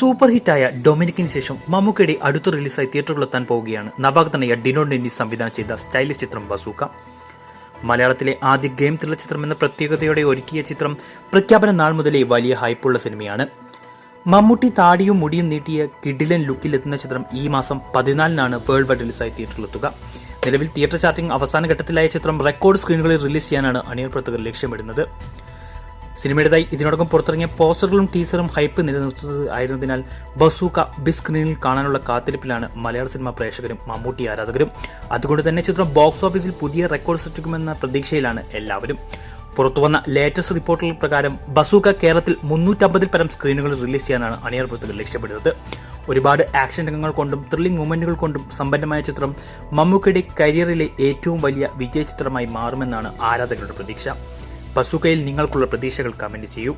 Super ഹിറ്റായ ഡൊമിനിക്കിന് ശേഷം മമ്മൂക്കയുടെ അടുത്ത റിലീസായി തിയേറ്ററുകളിലെത്താൻ പോവുകയാണ് നവാഗതനായ ഡിനോ ഡെന്നിസ് സംവിധാനം ചെയ്ത സ്റ്റൈലിഷ് ചിത്രം ബസൂക്ക. മലയാളത്തിലെ ആദ്യ ഗെയിം ത്രില്ലർ ചിത്രം എന്ന പ്രത്യേകതയോടെ ഒരുക്കിയ ചിത്രം പ്രഖ്യാപന നാൾ മുതലേ വലിയ ഹൈപ്പുള്ള സിനിമയാണ്. മമ്മൂട്ടി താടിയും മുടിയും നീട്ടിയ കിഡിലൻ ലുക്കിലെത്തുന്ന ചിത്രം ഈ മാസം 14-നാണ് വേൾഡ് വൈഡ് റിലീസായി തിയേറ്ററിലെത്തുക. നിലവിൽ തിയേറ്റർ ചാർട്ടിംഗ് അവസാന ഘട്ടത്തിലായ ചിത്രം റെക്കോർഡ് സ്ക്രീനുകളിൽ റിലീസ് ചെയ്യാനാണ് അണിയർ പ്രവർത്തകർ ലക്ഷ്യമിടുന്നത്. സിനിമയുടേതായി ഇതിനോടകം പുറത്തിറങ്ങിയ പോസ്റ്ററുകളും ടീസറും ഹൈപ്പ് നിലനിർത്തുന്നത് ആയിരുന്നതിനാൽ ബസൂക്ക ബിഗ് സ്ക്രീനിൽ കാണാനുള്ള കാത്തിരിപ്പിലാണ് മലയാള സിനിമാ പ്രേക്ഷകരും മമ്മൂട്ടി ആരാധകരും. അതുകൊണ്ട് തന്നെ ചിത്രം ബോക്സ് ഓഫീസിൽ പുതിയ റെക്കോർഡ് സൃഷ്ടിക്കുമെന്ന പ്രതീക്ഷയിലാണ് എല്ലാവരും. പുറത്തുവന്ന ലേറ്റസ്റ്റ് റിപ്പോർട്ടുകൾ പ്രകാരം ബസൂക്ക കേരളത്തിൽ 350-ൽ പരം സ്ക്രീനുകളിൽ റിലീസ് ചെയ്യാനാണ് അണിയർ പ്രവർത്തകർ ലക്ഷ്യമിടുന്നത്. ഒരുപാട് ആക്ഷൻ രംഗങ്ങൾ കൊണ്ടും ത്രില്ലിംഗ് മൊമെന്റുകൾ കൊണ്ടും സമ്പന്നമായ ചിത്രം മമ്മൂക്കയുടെ കരിയറിലെ ഏറ്റവും വലിയ വിജയ ചിത്രമായി മാറുമെന്നാണ് ആരാധകരുടെ പ്രതീക്ഷ. ബസൂക്കയിൽ നിങ്ങൾക്കുള്ള പ്രതീക്ഷകൾ കമന്റ് ചെയ്യൂ.